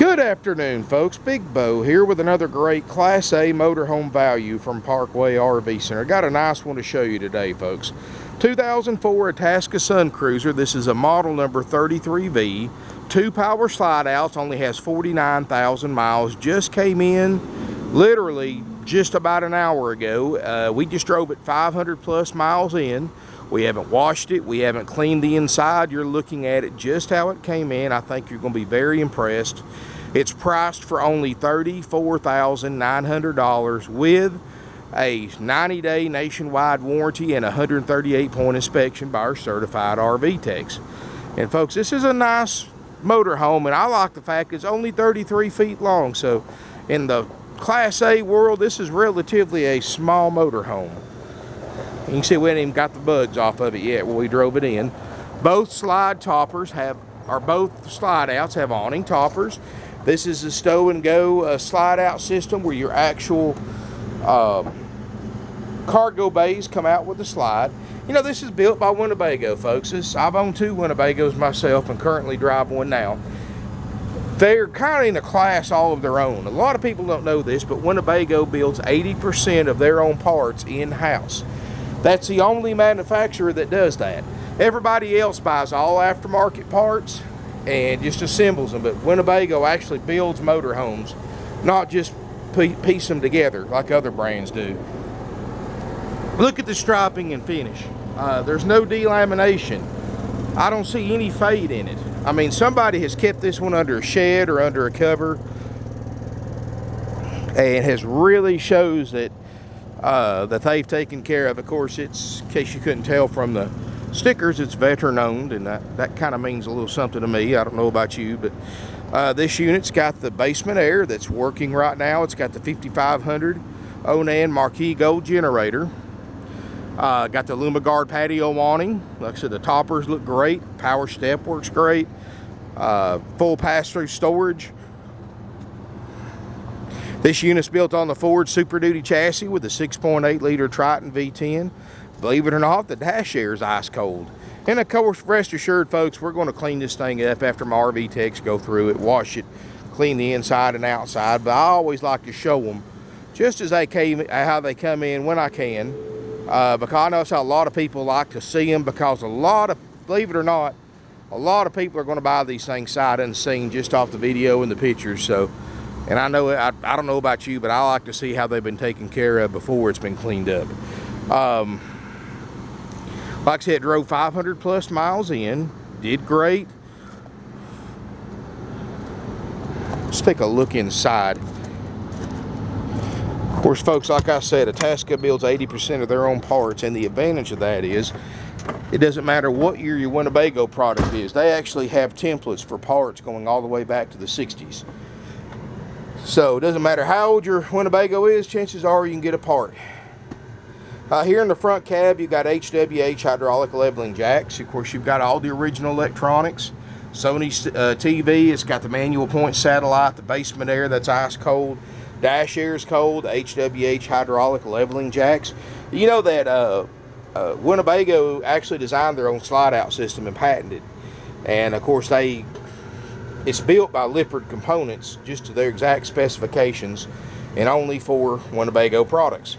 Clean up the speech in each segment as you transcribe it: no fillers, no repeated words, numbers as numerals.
Good afternoon, folks. Big Bo here with another great Class A motorhome value from Parkway RV Center. Got a nice one to show you today, folks. 2004 Itasca Suncruiser. This is a model number 33V. 2 power slide outs, only has 49,000 miles. Just came in literally just about an hour ago. We just drove it 500 plus miles in. We haven't washed it. We haven't cleaned the inside. You're looking at it just how it came in. I think you're going to be very impressed. It's priced for only $34,900 with a 90-day nationwide warranty and a 138-point inspection by our certified RV techs. And folks, this is a nice motorhome, and I like the fact it's only 33 feet long. So in the Class A world, this is relatively a small motorhome. You can see we haven't even got the bugs off of it yet when we drove it in. Both slide toppers both slide outs have awning toppers. This is a stow and go slide out system where your actual cargo bays come out with the slide. You know, this is built by Winnebago, folks. I've owned 2 Winnebagos myself and currently drive one now. They're kind of in a class all of their own. A lot of people don't know this, but Winnebago builds 80% of their own parts in-house. That's the only manufacturer that does that. Everybody else buys all aftermarket parts and just assembles them, but Winnebago actually builds motorhomes, not just piece them together like other brands do. Look at the striping and finish. There's no delamination. I don't see any fade in it. I mean, somebody has kept this one under a shed or under a cover and has really shows that that they've taken care of. Of course, it's, in case you couldn't tell from the stickers, it's veteran owned, and that kind of means a little something to me. I don't know about you, but this unit's got the basement air that's working right now. It's got the 5500 Onan Marquee Gold generator. Got the Lumiguard patio awning. Like I said, the toppers look great. Power step works great. Full pass-through storage. This unit's built on the Ford Super Duty chassis with a 6.8 liter Triton V10. Believe it or not, the dash air is ice cold. And of course, rest assured, folks, we're going to clean this thing up after my RV techs go through it, wash it, clean the inside and outside. But I always like to show them just as how they come in when I can. Because I know how a lot of people like to see them, because believe it or not, a lot of people are going to buy these things sight unseen just off the video and the pictures. So, and I know, I don't know about you, but I like to see how they've been taken care of before it's been cleaned up. Like I said, drove 500 plus miles in, did great. Let's take a look inside. Of course, folks, like I said, Itasca builds 80% of their own parts, and the advantage of that is it doesn't matter what year your Winnebago product is. They actually have templates for parts going all the way back to the 60s. So it doesn't matter how old your Winnebago is, chances are you can get a part. Here in the front cab, you've got HWH hydraulic leveling jacks. Of course, you've got all the original electronics. Sony TV, it's got the manual point satellite, the basement air that's ice cold. Dash air is cold, HWH hydraulic leveling jacks. You know that Winnebago actually designed their own slide out system and patented. And of course, it's built by Lippard Components just to their exact specifications and only for Winnebago products.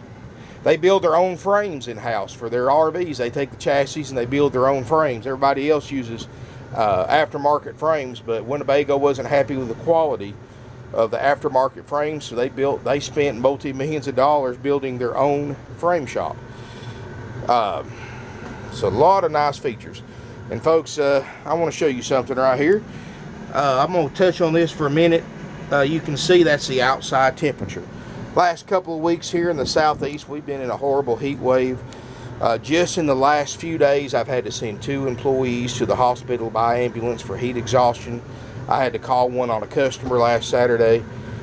They build their own frames in-house for their RVs. They take the chassis and they build their own frames. Everybody else uses aftermarket frames, but Winnebago wasn't happy with the quality of the aftermarket frames, so they spent multi-millions of dollars building their own frame shop. So a lot of nice features. And folks, I want to show you something right here. I'm going to touch on this for a minute. You can see that's the outside temperature. Last couple of weeks here in the southeast, we've been in a horrible heat wave. Just in the last few days, I've had to send 2 employees to the hospital by ambulance for heat exhaustion. I had to call one on a customer last Saturday.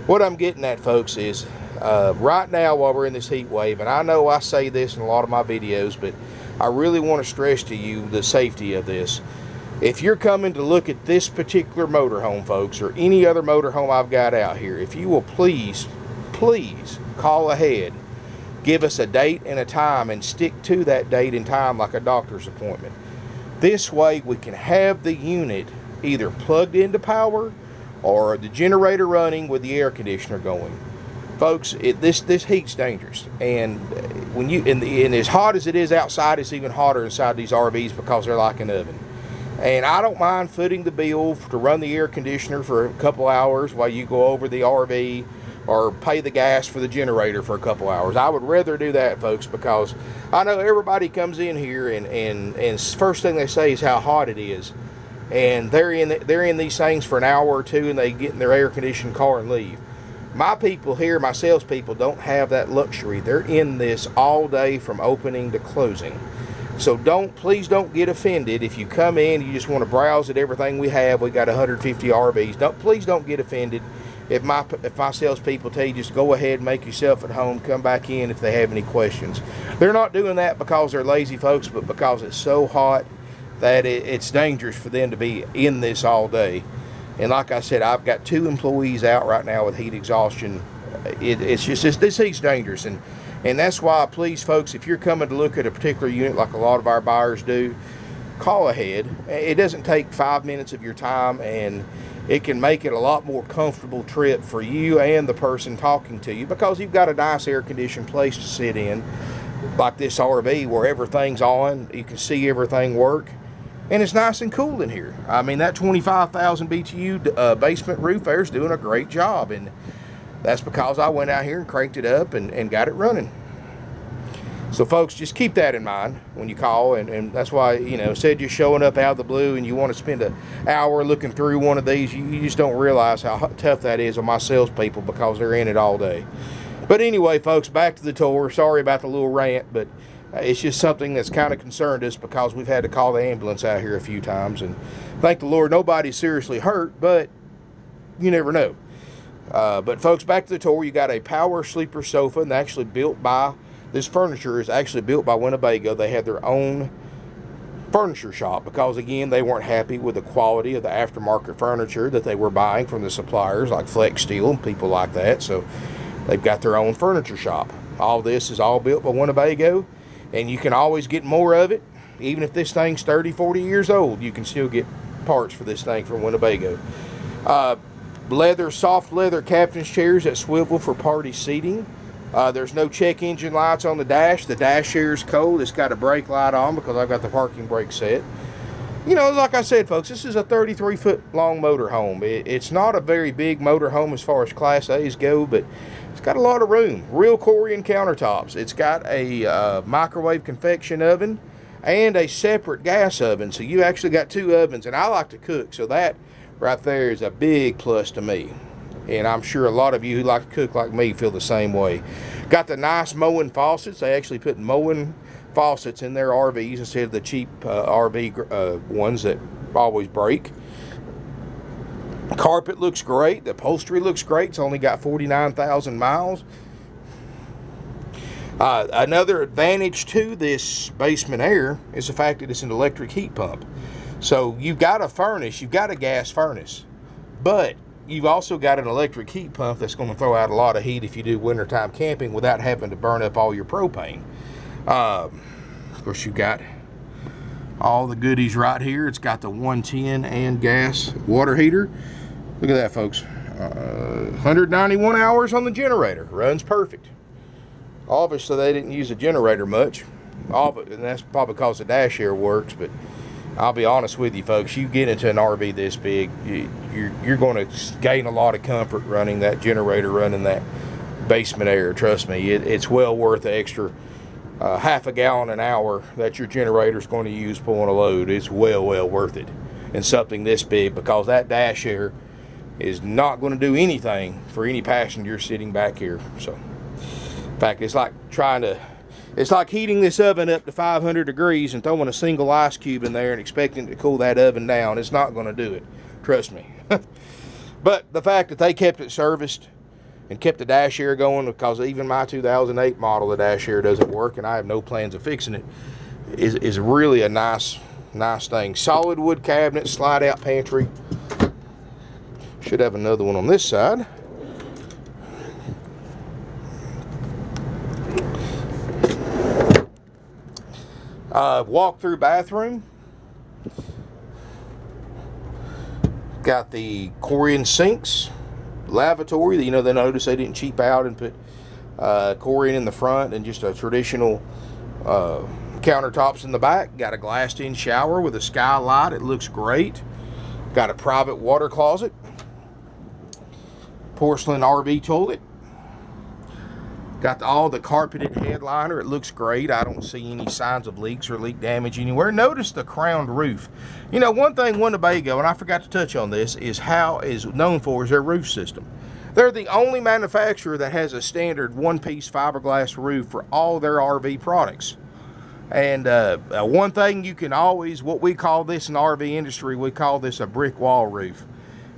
What I'm getting at, folks, is right now while we're in this heat wave, and I know I say this in a lot of my videos, but I really want to stress to you the safety of this. If you're coming to look at this particular motorhome, folks, or any other motorhome I've got out here, if you will please call ahead. Give us a date and a time and stick to that date and time like a doctor's appointment. This way we can have the unit either plugged into power or the generator running with the air conditioner going. Folks, this heat's dangerous, and when you and as hot as it is outside, it's even hotter inside these RVs because they're like an oven. And I don't mind footing the bill to run the air conditioner for a couple hours while you go over the RV, or pay the gas for the generator for a couple hours. I would rather do that, folks, because I know everybody comes in here and first thing they say is how hot it is, and they're in these things for an hour or two, and they get in their air conditioned car and leave. My people here, my salespeople, don't have that luxury. They're in this all day from opening to closing. So please don't get offended if you come in, you just want to browse at everything we have. We got 150 RVs. Please don't get offended if my salespeople tell you just go ahead, make yourself at home, come back in if they have any questions. They're not doing that because they're lazy, folks, but because it's so hot that it's dangerous for them to be in this all day. And like I said, I've got 2 employees out right now with heat exhaustion. It's just this heat's dangerous, and that's why, please, folks, if you're coming to look at a particular unit like a lot of our buyers do, call ahead. It doesn't take 5 minutes of your time, and it can make it a lot more comfortable trip for you and the person talking to you, because you've got a nice air-conditioned place to sit in, like this RV, where everything's on, you can see everything work. And it's nice and cool in here. I mean, that 25,000 BTU basement roof air is doing a great job. And that's because I went out here and cranked it up and got it running. So, folks, just keep that in mind when you call. And that's why, instead you're showing up out of the blue and you want to spend an hour looking through one of these, you just don't realize how tough that is on my salespeople, because they're in it all day. But anyway, folks, back to the tour. Sorry about the little rant, but it's just something that's kind of concerned us, because we've had to call the ambulance out here a few times, and thank the Lord nobody's seriously hurt, but you never know. But folks, back to the tour. You got a power sleeper sofa, and this furniture is actually built by Winnebago. They had their own furniture shop because, again, they weren't happy with the quality of the aftermarket furniture that they were buying from the suppliers like Flex Steel and people like that. So they've got their own furniture shop. All this is all built by Winnebago. And you can always get more of it. Even if this thing's 30, 40 years old, you can still get parts for this thing from Winnebago. Soft leather captain's chairs that swivel for party seating. There's no check engine lights on the dash. The dash here is cold. It's got a brake light on because I've got the parking brake set. Like I said, folks, this is a 33-foot long motorhome. It's not a very big motorhome as far as Class A's go, but it's got a lot of room. Real Corian countertops. It's got a microwave convection oven and a separate gas oven. So you actually got 2 ovens, and I like to cook, so that right there is a big plus to me. And I'm sure a lot of you who like to cook like me feel the same way. Got the nice mowing faucets. They actually put mowing faucets in their RVs instead of the cheap RV ones that always break. Carpet looks great. The upholstery looks great. It's only got 49,000 miles. Another advantage to this basement air is the fact that it's an electric heat pump. So you've got a furnace, you've got a gas furnace, but you've also got an electric heat pump that's going to throw out a lot of heat if you do wintertime camping without having to burn up all your propane. Of course, you've got all the goodies right here. It's got the 110 and gas water heater. Look at that, folks. 191 hours on the generator. Runs perfect. Obviously, they didn't use the generator much. And that's probably because the dash air works. But I'll be honest with you, folks. You get into an RV this big, you're going to gain a lot of comfort running that generator, running that basement air. Trust me, it's well worth the extra half a gallon an hour that your generator is going to use pulling a load. It's well worth it. And something this big, because that dash air is not going to do anything for any passenger sitting back here. So, in fact, it's like heating this oven up to 500 degrees and throwing a single ice cube in there and expecting to cool that oven down. It's not going to do it. Trust me. But the fact that they kept it serviced and kept the dash air going, because even my 2008 model, the dash air doesn't work, and I have no plans of fixing it, is really a nice thing. Solid wood cabinet, slide out pantry. Should have another one on this side. Walk-through bathroom. Got the Corian sinks, lavatory. You know, they notice they didn't cheap out and put Corian in the front and just a traditional countertops in the back. Got a glassed-in shower with a skylight. It looks great. Got a private water closet. Porcelain RV toilet. Got all the carpeted headliner. It looks great. I don't see any signs of leaks or leak damage anywhere. Notice the crowned roof. You know, one thing Winnebago, and I forgot to touch on this, is known for is their roof system. They're the only manufacturer that has a standard one-piece fiberglass roof for all their RV products. And one thing you can always, what we call this in the RV industry, we call this a brick wall roof.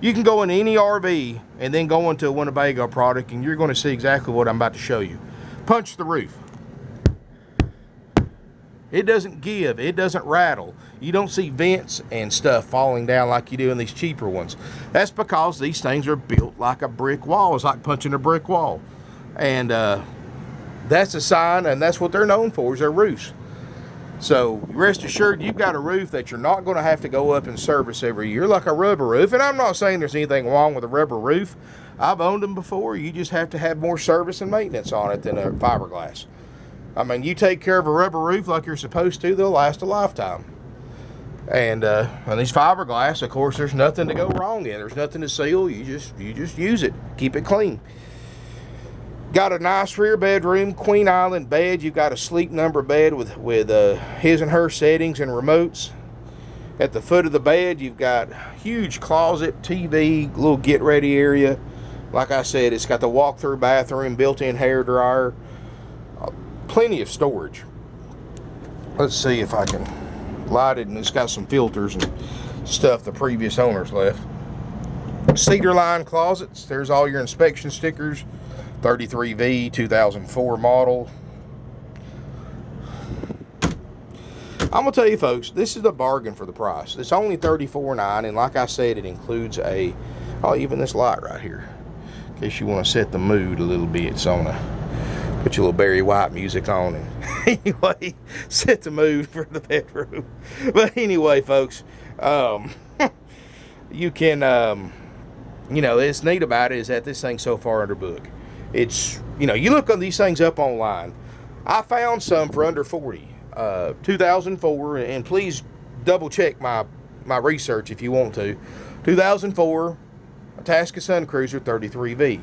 You can go in any RV and then go into a Winnebago product and you're going to see exactly what I'm about to show you. Punch the roof. It doesn't give. It doesn't rattle. You don't see vents and stuff falling down like you do in these cheaper ones. That's because these things are built like a brick wall. It's like punching a brick wall. And that's a sign, and that's what they're known for, is their roofs. So rest assured, you've got a roof that you're not going to have to go up and service every year like a rubber roof. And I'm not saying there's anything wrong with a rubber roof. I've owned them before. You just have to have more service and maintenance on it than a fiberglass. I mean, you take care of a rubber roof like you're supposed to, they'll last a lifetime. And on these fiberglass, of course, there's nothing to go wrong in. There's nothing to seal. You just use it. Keep it clean. Got a nice rear bedroom, Queen Island bed. You've got a sleep number bed with his and her settings and remotes. At the foot of the bed, you've got huge closet, TV, little get ready area. Like I said, it's got the walk-through bathroom, built-in hair dryer, plenty of storage. Let's see if I can light it, and it's got some filters and stuff the previous owners left. Cedar line closets. There's all your inspection stickers. 33V, 2004 model. I'm gonna tell you folks, this is a bargain for the price. It's only $34.9, and like I said, it includes even this light right here, in case you want to set the mood a little bit. So I'm gonna put your little Barry White music on and anyway, set the mood for the bedroom. But anyway, folks, you can, you know, it's neat about it is that this thing's so far under book. It's, you know, you look on these things up online. I found some for under 40, 2004, and please double check my research if you want to. 2004 Itasca Suncruiser 33V.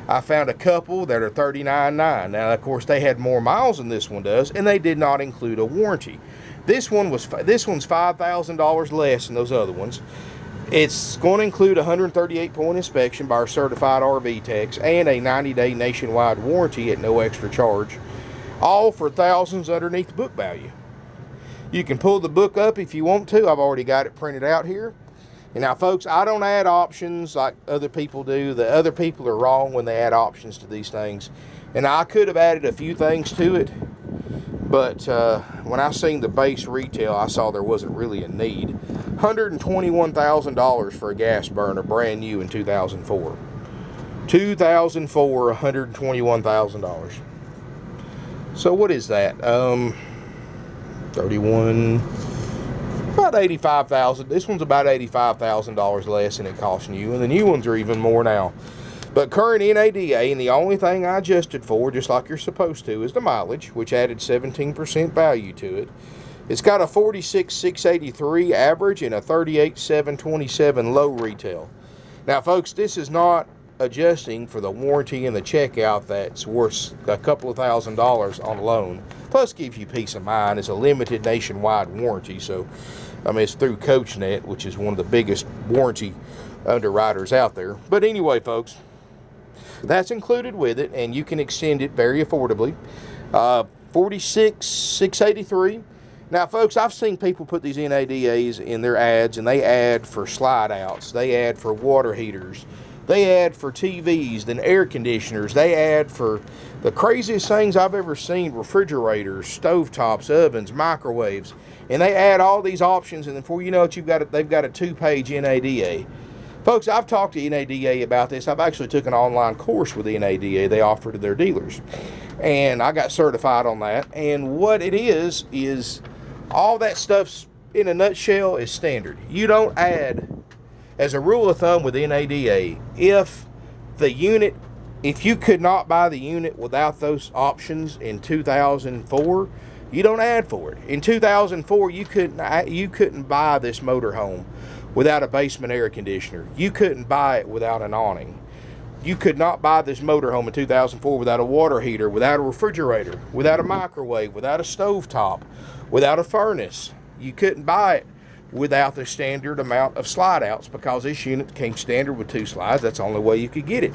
I found a couple that are $39.9. Now, of course, they had more miles than this one does, and they did not include a warranty. This one's $5,000 less than those other ones. It's going to include a 138-point inspection by our certified RV techs and a 90-day nationwide warranty at no extra charge, all for thousands underneath the book value. You can pull the book up if you want to. I've already got it printed out here. And now, folks, I don't add options like other people do. The other people are wrong when they add options to these things. And I could have added a few things to it, but when I seen the base retail, I saw there wasn't really a need. $121,000 for a gas burner, brand new in 2004. 2004, $121,000. So what is that? 31, about $85,000. This one's about $85,000 less than it cost new, and the new ones are even more now. But current NADA, and the only thing I adjusted for, just like you're supposed to, is the mileage, which added 17% value to it. It's got a 46,683 average and a 38,727 low retail. Now, folks, this is not adjusting for the warranty and the checkout that's worth a couple of $1,000s on loan. Plus, gives you peace of mind. It's a limited nationwide warranty, so I mean, it's through CoachNet, which is one of the biggest warranty underwriters out there. But anyway, folks, that's included with it, and you can extend it very affordably. 46,683. Now, folks, I've seen people put these NADAs in their ads, and they add for slide outs, they add for water heaters, they add for TVs, then air conditioners, they add for the craziest things I've ever seen: refrigerators, stovetops, ovens, microwaves, and they add all these options, and before you know it, they've got a 2-page NADA. Folks, I've talked to NADA about this. I've actually took an online course with NADA they offer to their dealers, and I got certified on that. And what it is all that stuff's, in a nutshell, is standard. You don't add as a rule of thumb with NADA, if you could not buy the unit without those options in 2004, you don't add for it. In 2004, you couldn't buy this motorhome without a basement air conditioner. You couldn't buy it without an awning. You could not buy this motorhome in 2004 without a water heater, without a refrigerator, without a microwave, without a stovetop, without a furnace. You couldn't buy it without the standard amount of slide outs, because this unit came standard with 2 slides. That's the only way you could get it.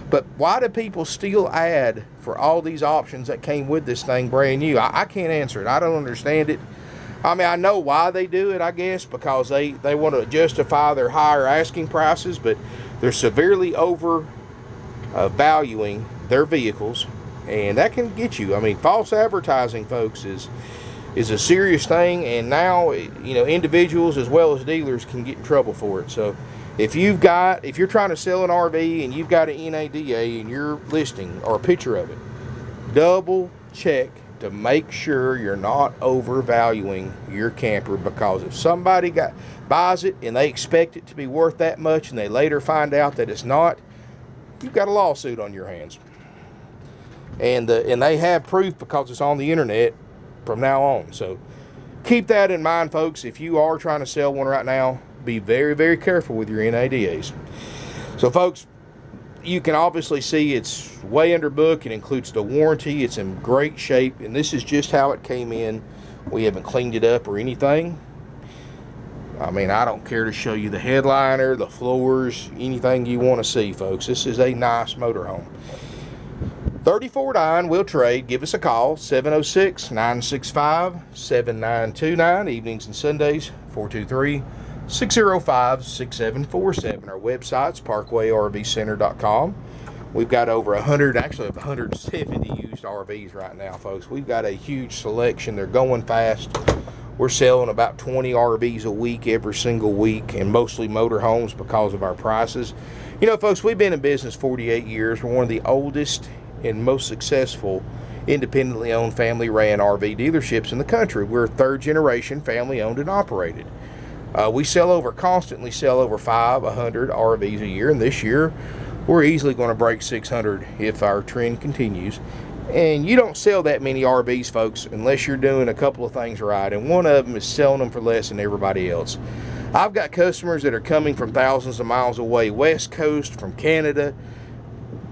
But why do people still add for all these options that came with this thing brand new? I can't answer it. I don't understand it. I mean, I know why they do it, I guess, because they want to justify their higher asking prices, but they're severely over valuing their vehicles, and that can get you. I mean, false advertising, folks, is a serious thing, and now, individuals as well as dealers can get in trouble for it. So if you're trying to sell an RV and you've got an NADA in your listing or a picture of it, double check to make sure you're not overvaluing your camper, because if somebody buys it and they expect it to be worth that much and they later find out that it's not, you've got a lawsuit on your hands. And they have proof because it's on the internet from now on. So keep that in mind, folks. If you are trying to sell one right now, be very, very careful with your NADAs. So, folks, you can obviously see it's way under book. It includes the warranty. It's in great shape, and this is just how it came in. We haven't cleaned it up or anything. I mean, I don't care to show you the headliner, the floors, anything you want to see, folks. This is a nice motorhome. 34.9 will trade. Give us a call, 706-965-7929. Evenings and Sundays, 423-605-6747. Our website's parkway-rvcenter.com. We've got over 170 used RVs right now, folks. We've got a huge selection. They're going fast. We're selling about 20 RVs a week every single week, and mostly motorhomes because of our prices. Folks, we've been in business 48 years. We're one of the oldest and most successful independently owned family-ran RV dealerships in the country. We're third generation family owned and operated. We constantly sell over 500 RVs a year, and this year we're easily going to break 600 if our trend continues. And you don't sell that many RVs, folks, unless you're doing a couple of things right, and one of them is selling them for less than everybody else. I've got customers that are coming from thousands of miles away, West Coast, from Canada,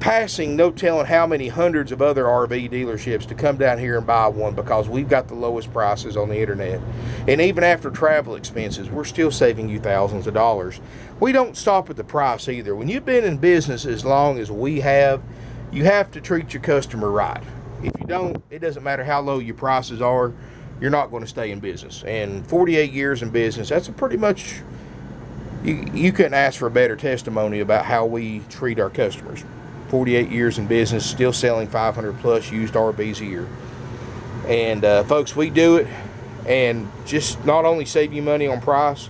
passing no telling how many hundreds of other RV dealerships to come down here and buy one, because we've got the lowest prices on the internet. And even after travel expenses, we're still saving you thousands of dollars. We don't stop at the price either. When you've been in business as long as we have, you have to treat your customer right. If you don't, it doesn't matter how low your prices are, you're not going to stay in business. And 48 years in business, that's a pretty much, you couldn't ask for a better testimony about how we treat our customers. 48 years in business, still selling 500 plus used RVs a year. And folks, we do it and just not only save you money on price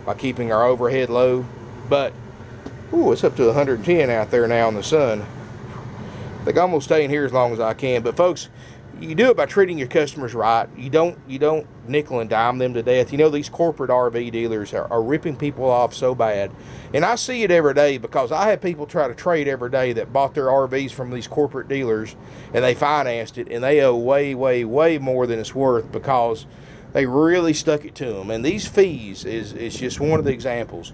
by keeping our overhead low, but it's up to 110 out there now in the sun. I think I'm gonna stay in here as long as I can. But folks, you do it by treating your customers right. You don't nickel and dime them to death. These corporate RV dealers are ripping people off so bad. And I see it every day, because I have people try to trade every day that bought their RVs from these corporate dealers, and they financed it, and they owe way, way, way more than it's worth because they really stuck it to them. And these fees is just one of the examples.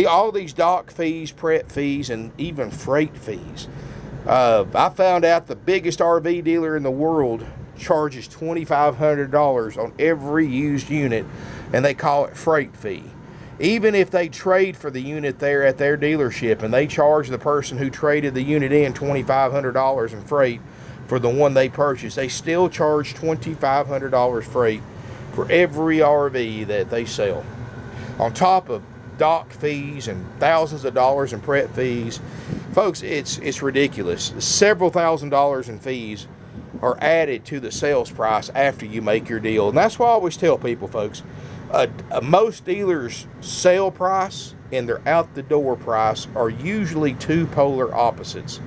All these dock fees, prep fees, and even freight fees. I found out the biggest RV dealer in the world charges $2,500 on every used unit, and they call it freight fee. Even if they trade for the unit there at their dealership and they charge the person who traded the unit in $2,500 in freight for the one they purchased, they still charge $2,500 freight for every RV that they sell, on top of dock fees and thousands of dollars in prep fees. Folks, it's ridiculous. Several $1,000s in fees are added to the sales price after you make your deal. And that's why I always tell people, folks, most dealers' sale price and their out-the-door price are usually two polar opposites.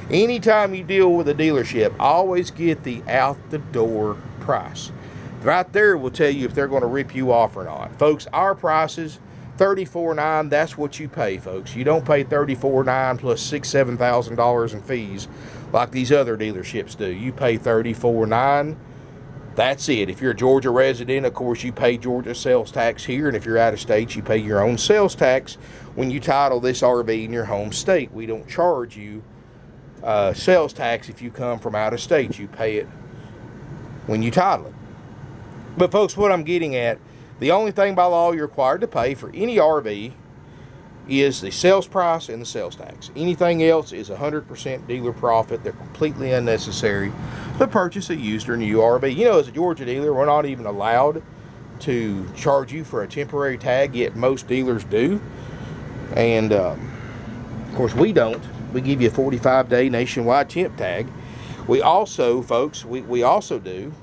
Anytime you deal with a dealership, always get the out-the-door price. Right there will tell you if they're going to rip you off or not. Folks, our prices, $34,900, that's what you pay, folks. You don't pay $34,900 plus $6,000 to $7,000 in fees like these other dealerships do. You pay $34,900. That's it. If you're a Georgia resident, of course, you pay Georgia sales tax here, and if you're out of state, you pay your own sales tax when you title this RV in your home state. We don't charge you sales tax if you come from out of state. You pay it when you title it. But folks, what I'm getting at, the only thing by law you're required to pay for any RV is the sales price and the sales tax. Anything else is 100% dealer profit. They're completely unnecessary to purchase a used or new RV. You know, as a Georgia dealer, we're not even allowed to charge you for a temporary tag, yet most dealers do. And of course, we don't. We give you a 45-day nationwide temp tag. We also, folks, we also do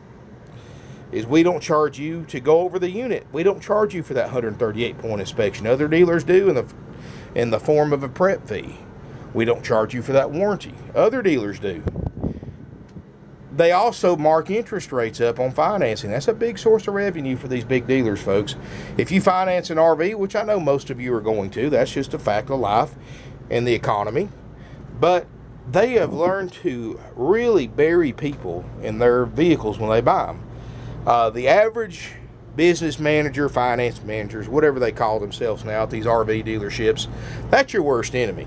is we don't charge you to go over the unit. We don't charge you for that 138-point inspection. Other dealers do in the form of a prep fee. We don't charge you for that warranty. Other dealers do. They also mark interest rates up on financing. That's a big source of revenue for these big dealers, folks. If you finance an RV, which I know most of you are going to, that's just a fact of life and the economy. But they have learned to really bury people in their vehicles when they buy them. The average business manager, finance managers, whatever they call themselves now at these RV dealerships, that's your worst enemy.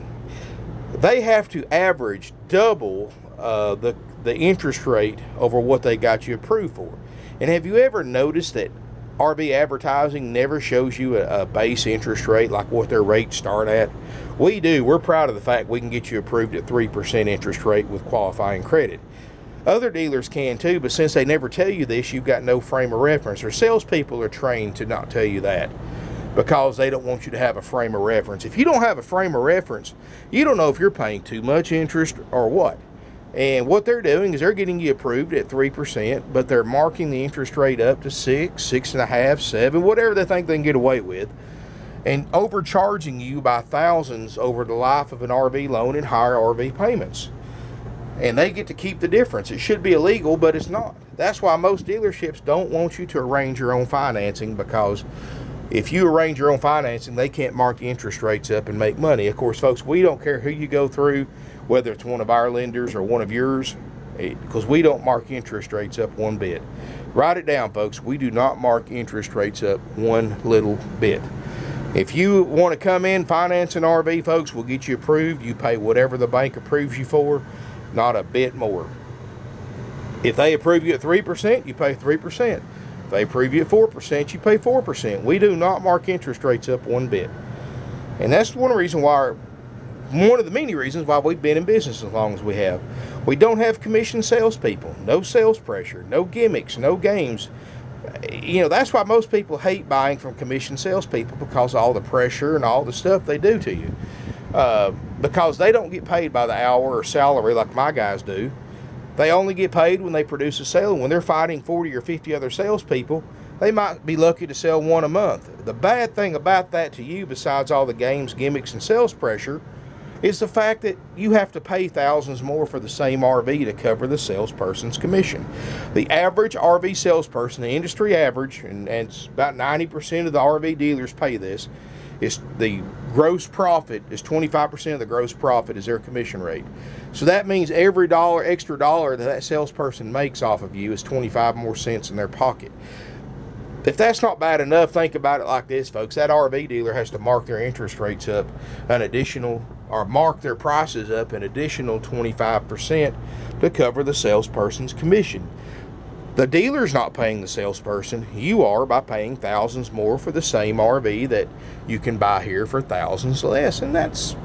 They have to average double the interest rate over what they got you approved for. And have you ever noticed that RV advertising never shows you a base interest rate like what their rates start at? We do. We're proud of the fact we can get you approved at 3% interest rate with qualifying credit. Other dealers can too, but since they never tell you this, you've got no frame of reference. Or salespeople are trained to not tell you that because they don't want you to have a frame of reference. If you don't have a frame of reference, you don't know if you're paying too much interest or what. And what they're doing is they're getting you approved at 3%, but they're marking the interest rate up to 6, 6.5, 7, whatever they think they can get away with, and overcharging you by thousands over the life of an RV loan and higher RV payments. And they get to keep the difference. It should be illegal, but it's not. That's why most dealerships don't want you to arrange your own financing, because if you arrange your own financing, they can't mark interest rates up and make money. Of course, folks, we don't care who you go through, whether it's one of our lenders or one of yours, because we don't mark interest rates up one bit. Write it down, folks. We do not mark interest rates up one little bit. If you want to come in, finance an RV, folks, we'll get you approved. You pay whatever the bank approves you for, not a bit more. If they approve you at 3%, you pay 3%. If they approve you at 4%, you pay 4%. We do not mark interest rates up one bit. And that's one of the many reasons why we've been in business as long as we have. We don't have commission salespeople, no sales pressure, no gimmicks, no games. You know, that's why most people hate buying from commission salespeople, because of all the pressure and all the stuff they do to you. Because they don't get paid by the hour or salary like my guys do. They only get paid when they produce a sale. And when they're fighting 40 or 50 other salespeople, they might be lucky to sell one a month. The bad thing about that to you, besides all the games, gimmicks, and sales pressure, is the fact that you have to pay thousands more for the same RV to cover the salesperson's commission. The average RV salesperson, the industry average, and it's about 90% of the RV dealers pay this, is the gross profit is 25% of the gross profit is their commission rate. So that means every extra dollar that salesperson makes off of you is 25 more cents in their pocket. If that's not bad enough, think about it like this, folks. That RV dealer has to mark their interest rates up mark their prices up an additional 25% to cover the salesperson's commission. The dealer's not paying the salesperson. You are, by paying thousands more for the same RV that you can buy here for thousands less. And that's,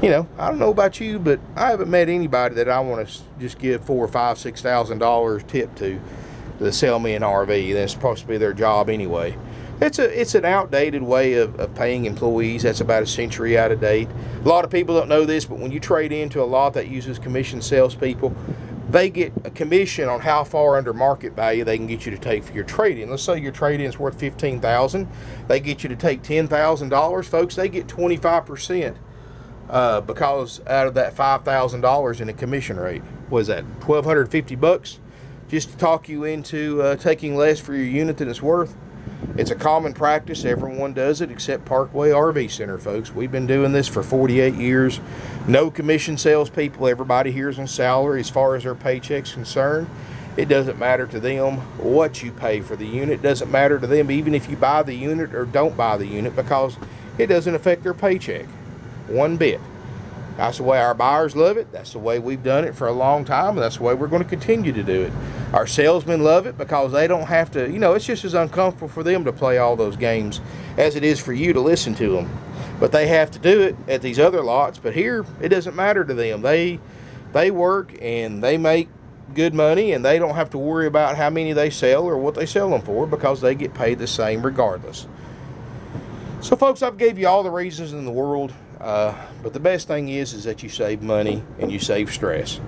you know, I don't know about you, but I haven't met anybody that I want to just give $4,000 or $5,000, $6,000 tip to sell me an RV. That's supposed to be their job anyway. It's an outdated way of paying employees. That's about a century out of date. A lot of people don't know this, but when you trade into a lot that uses commission salespeople, they get a commission on how far under market value they can get you to take for your trade-in. Let's say your trade-in is worth $15,000. They get you to take $10,000, folks. They get 25% because out of that $5,000 in a commission rate. What is that? $1,250 just to talk you into taking less for your unit than it's worth. It's a common practice. Everyone does it except Parkway RV Center, folks. We've been doing this for 48 years. No commission salespeople. Everybody here is on salary as far as their paycheck's concerned. It doesn't matter to them what you pay for the unit. It doesn't matter to them even if you buy the unit or don't buy the unit, because it doesn't affect their paycheck one bit. That's the way our buyers love it. That's the way we've done it for a long time, and that's the way we're going to continue to do it. Our salesmen love it because they don't have to, it's just as uncomfortable for them to play all those games as it is for you to listen to them. But they have to do it at these other lots. But here, it doesn't matter to them. They work and they make good money, and they don't have to worry about how many they sell or what they sell them for, because they get paid the same regardless. So folks, I've gave you all the reasons in the world, but the best thing is that you save money and you save stress.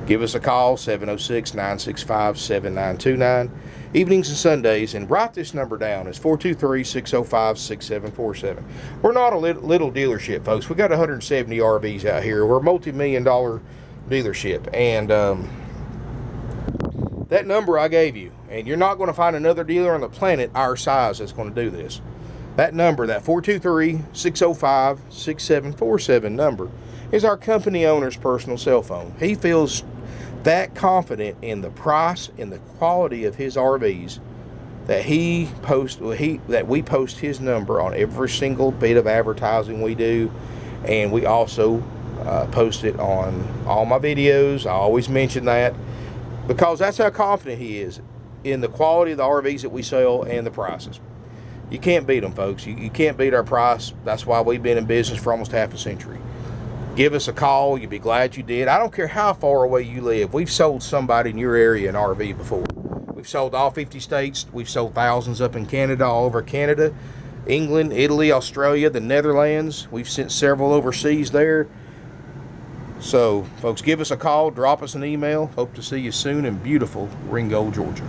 Give us a call, 706-965-7929, evenings and Sundays, and write this number down. It's 423-605-6747. We're not a little dealership, folks. We got 170 RVs out here. We're a multi-million-dollar dealership, and that number I gave you, and you're not going to find another dealer on the planet our size that's going to do this. That number, that 423-605-6747 number, is our company owner's personal cell phone. He feels that confident in the price and the quality of his RVs that we post his number on every single bit of advertising we do, and we also post it on all my videos. I always mention that because that's how confident he is in the quality of the RVs that we sell and the prices. You can't beat them, folks. You can't beat our price. That's why we've been in business for almost half a century. Give us a call. You'll be glad you did. I don't care how far away you live. We've sold somebody in your area an RV before. We've sold all 50 states. We've sold thousands up in Canada, all over Canada, England, Italy, Australia, the Netherlands. We've sent several overseas there. So, folks, give us a call. Drop us an email. Hope to see you soon in beautiful Ringgold, Georgia.